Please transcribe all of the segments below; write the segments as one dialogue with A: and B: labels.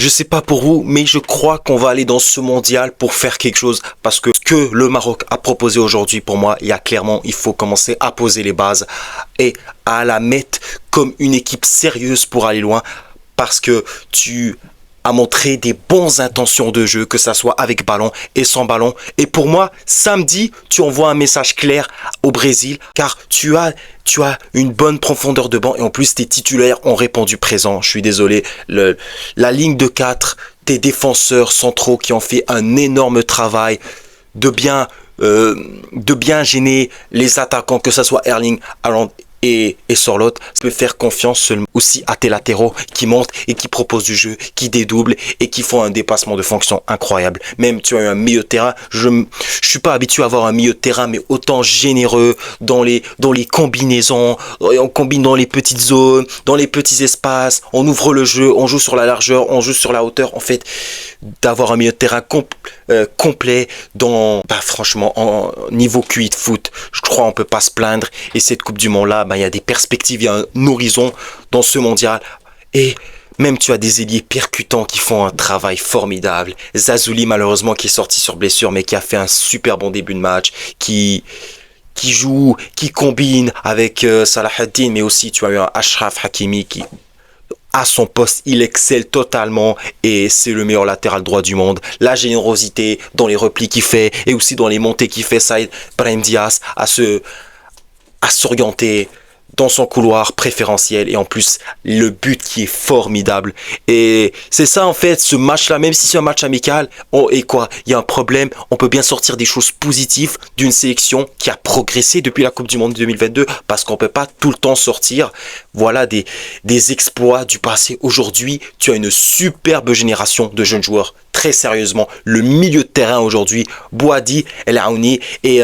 A: Je sais pas pour vous, mais je crois qu'on va aller dans ce mondial pour faire quelque chose. Parce que ce que le Maroc a proposé aujourd'hui, pour moi, il faut commencer à poser les bases et à la mettre comme une équipe sérieuse pour aller loin. Parce que tu as montré des bonnes intentions de jeu, que ça soit avec ballon et sans ballon. Et pour moi, samedi, tu envoies un message clair au Brésil, car tu as une bonne profondeur de banc et en plus tes titulaires ont répondu présent. Je suis désolé, la ligne de 4, tes défenseurs centraux qui ont fait un énorme travail de bien gêner les attaquants, que ça soit Erling Haaland et Sorloth. Ça peut faire confiance seulement aussi à tes latéraux qui montent et qui proposent du jeu, qui dédoublent et qui font un dépassement de fonction incroyable. Même tu as eu un milieu de terrain, je suis pas habitué à avoir un milieu de terrain, mais autant généreux dans les combinaisons, on combine dans les petites zones, dans les petits espaces, on ouvre le jeu, on joue sur la largeur, on joue sur la hauteur. En fait, d'avoir un milieu de terrain complet franchement, en niveau QI de foot, je crois on peut pas se plaindre. Et cette Coupe du Monde là, il y a des perspectives, il y a un horizon dans ce mondial. Et même tu as des ailiers percutants qui font un travail formidable. Zazouli malheureusement qui est sorti sur blessure, mais qui a fait un super bon début de match, qui joue, qui combine avec Salahuddin, mais aussi tu as eu un Achraf Hakimi qui à son poste, il excelle totalement et c'est le meilleur latéral droit du monde. La générosité dans les replis qu'il fait et aussi dans les montées qu'il fait, Saïd Brahim Diaz à s'orienter dans son couloir préférentiel et en plus le but qui est formidable. Et c'est ça en fait, ce match-là, même si c'est un match amical, il y a un problème, on peut bien sortir des choses positives d'une sélection qui a progressé depuis la Coupe du Monde 2022 parce qu'on peut pas tout le temps sortir des exploits du passé. Aujourd'hui, tu as une superbe génération de jeunes joueurs. Très sérieusement, le milieu de terrain aujourd'hui, Bouhaddi, El Aouni et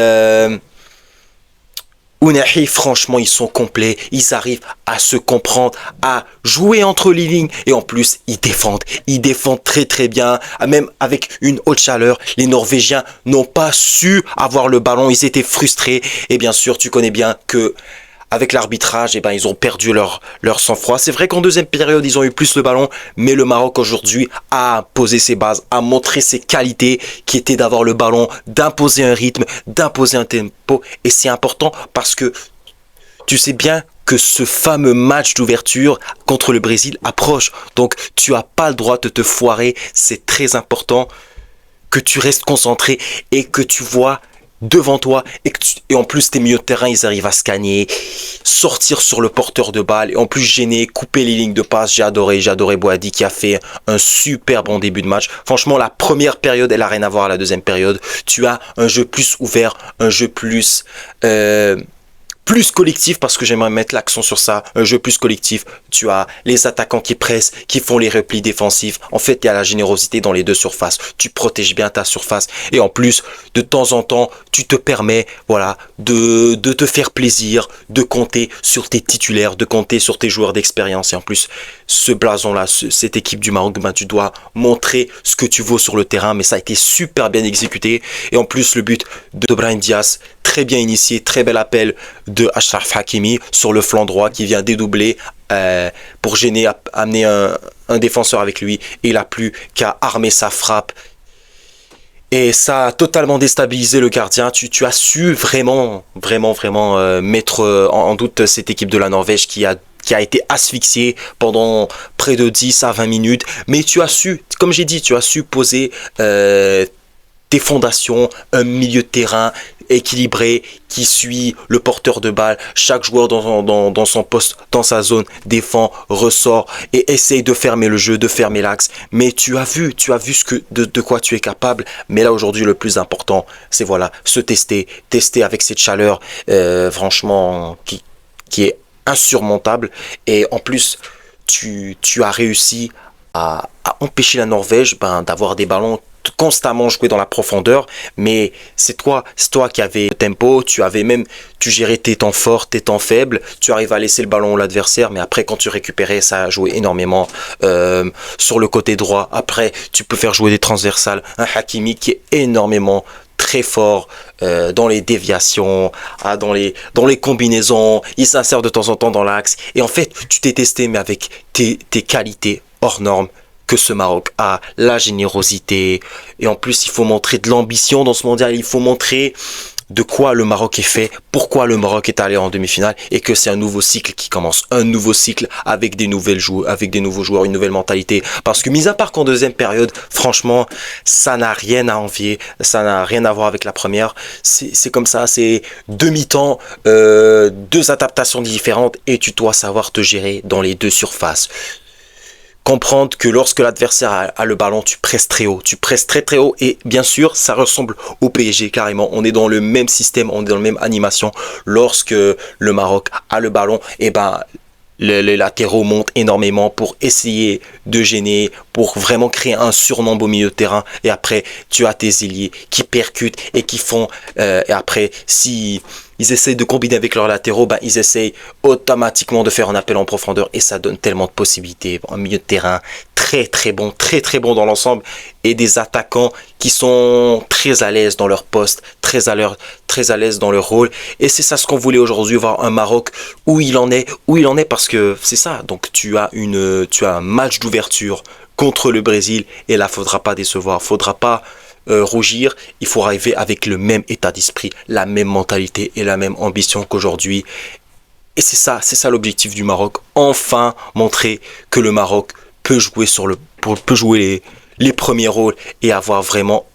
A: Ounahi, franchement, ils sont complets, ils arrivent à se comprendre, à jouer entre les lignes et en plus, ils défendent très très bien, même avec une haute chaleur. Les Norvégiens n'ont pas su avoir le ballon, ils étaient frustrés et bien sûr, tu connais bien que avec l'arbitrage, ils ont perdu leur sang-froid. C'est vrai qu'en deuxième période, ils ont eu plus le ballon, mais le Maroc aujourd'hui a posé ses bases, a montré ses qualités qui étaient d'avoir le ballon, d'imposer un rythme, d'imposer un tempo. Et c'est important parce que tu sais bien que ce fameux match d'ouverture contre le Brésil approche. Donc, tu n'as pas le droit de te foirer. C'est très important que tu restes concentré et que tu vois devant toi et en plus tes milieux de terrain ils arrivent à scanner, sortir sur le porteur de balle et en plus gêner, couper les lignes de passe. J'ai adoré Bouhaddi qui a fait un super bon début de match. Franchement la première période elle a rien à voir à la deuxième période. Tu as un jeu plus ouvert, un jeu plus collectif parce que j'aimerais mettre l'accent sur ça, un jeu plus collectif. Tu as les attaquants qui pressent, qui font les replis défensifs. En fait, il y a la générosité dans les deux surfaces. Tu protèges bien ta surface et en plus, de temps en temps, tu te permets, de te faire plaisir, de compter sur tes titulaires, de compter sur tes joueurs d'expérience. Et en plus, ce blason-là, cette équipe du Maroc, tu dois montrer ce que tu vaux sur le terrain, mais ça a été super bien exécuté. Et en plus, le but de Brahim Diaz, très bien initié, très bel appel de Achraf Hakimi sur le flanc droit qui vient dédoubler pour gêner, amener un défenseur avec lui. Et il n'a plus qu'à armer sa frappe. Et ça a totalement déstabilisé le gardien. Tu as su vraiment mettre en doute cette équipe de la Norvège qui a été asphyxiée pendant près de 10 à 20 minutes. Mais tu as su, comme j'ai dit, poser des fondations, un milieu de terrain équilibré qui suit le porteur de balle. Chaque joueur dans son poste, dans sa zone, défend, ressort et essaye de fermer le jeu, de fermer l'axe. Mais tu as vu de quoi tu es capable. Mais là aujourd'hui le plus important, c'est se tester avec cette chaleur franchement qui est insurmontable. Et en plus tu as réussi à empêcher la Norvège d'avoir des ballons constamment joué dans la profondeur, mais c'est toi qui avais le tempo, tu gérais tes temps forts, tes temps faibles, tu arrives à laisser le ballon à l'adversaire, mais après quand tu récupérais, ça a joué énormément sur le côté droit. Après tu peux faire jouer des transversales, un Hakimi qui est énormément très fort dans les déviations, dans les combinaisons, il s'insère de temps en temps dans l'axe, et en fait tu t'es testé mais avec tes qualités hors normes que ce Maroc a, la générosité. Et en plus, il faut montrer de l'ambition dans ce mondial. Il faut montrer de quoi le Maroc est fait, pourquoi le Maroc est allé en demi-finale et que c'est un nouveau cycle qui commence. Un nouveau cycle avec des nouveaux joueurs, une nouvelle mentalité. Parce que mis à part qu'en deuxième période, franchement, ça n'a rien à envier, ça n'a rien à voir avec la première. C'est comme ça, c'est demi-temps, deux adaptations différentes et tu dois savoir te gérer dans les deux surfaces. Comprendre que lorsque l'adversaire a le ballon, tu presses très haut, tu presses très très haut et bien sûr ça ressemble au PSG carrément, on est dans le même système, on est dans la même animation. Lorsque le Maroc a le ballon, et ben les latéraux montent énormément pour essayer de gêner, pour vraiment créer un surnombre au milieu de terrain. Et après, tu as tes ailiers qui percutent et qui font... et après, si ils essayent de combiner avec leurs latéraux, ben, ils essayent automatiquement de faire un appel en profondeur. Et ça donne tellement de possibilités. Un milieu de terrain très très bon dans l'ensemble. Et des attaquants qui sont très à l'aise dans leur poste, très à l'aise dans leur rôle. Et c'est ça ce qu'on voulait aujourd'hui, voir un Maroc où il en est parce que c'est ça. Donc tu as un match d'ouverture contre le Brésil et là faudra pas décevoir, faudra pas rougir, il faut arriver avec le même état d'esprit, la même mentalité et la même ambition qu'aujourd'hui. Et c'est ça l'objectif du Maroc, enfin montrer que le Maroc peut jouer les premiers rôles et avoir vraiment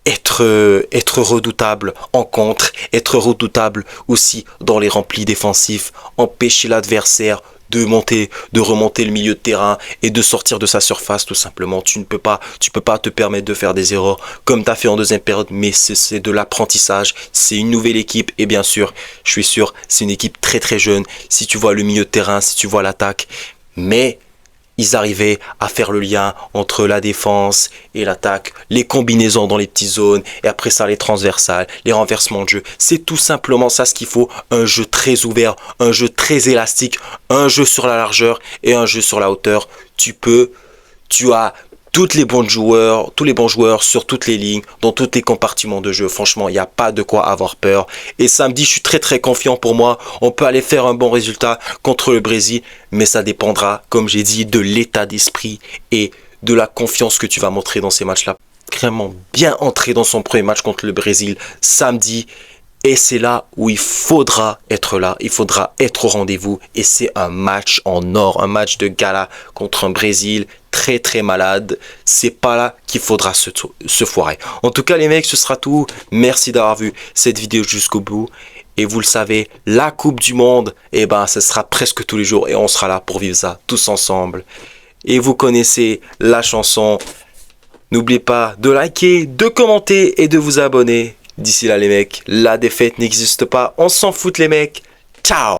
A: être redoutable en contre, être redoutable aussi dans les remplis défensifs, empêcher l'adversaire de remonter le milieu de terrain et de sortir de sa surface tout simplement. Tu peux pas te permettre de faire des erreurs comme tu as fait en deuxième période, mais c'est de l'apprentissage, c'est une nouvelle équipe et bien sûr, je suis sûr, c'est une équipe très très jeune. Si tu vois le milieu de terrain, si tu vois l'attaque, mais ils arrivaient à faire le lien entre la défense et l'attaque, les combinaisons dans les petites zones, et après ça les transversales, les renversements de jeu. C'est tout simplement ça ce qu'il faut, un jeu très ouvert, un jeu très élastique, un jeu sur la largeur et un jeu sur la hauteur. Tu as tous les bons joueurs sur toutes les lignes, dans tous les compartiments de jeu. Franchement, il n'y a pas de quoi avoir peur. Et samedi, je suis très très confiant pour moi. On peut aller faire un bon résultat contre le Brésil, mais ça dépendra, comme j'ai dit, de l'état d'esprit et de la confiance que tu vas montrer dans ces matchs-là. Vraiment bien entrer dans son premier match contre le Brésil samedi. Et c'est là où il faudra être là, il faudra être au rendez-vous. Et c'est un match en or, un match de gala contre un Brésil très très malade. C'est pas là qu'il faudra se foirer. En tout cas les mecs, ce sera tout. Merci d'avoir vu cette vidéo jusqu'au bout. Et vous le savez, la Coupe du Monde, eh ben, ce sera presque tous les jours. Et on sera là pour vivre ça tous ensemble. Et vous connaissez la chanson. N'oubliez pas de liker, de commenter et de vous abonner. D'ici là les mecs, la défaite n'existe pas, on s'en fout les mecs. Ciao!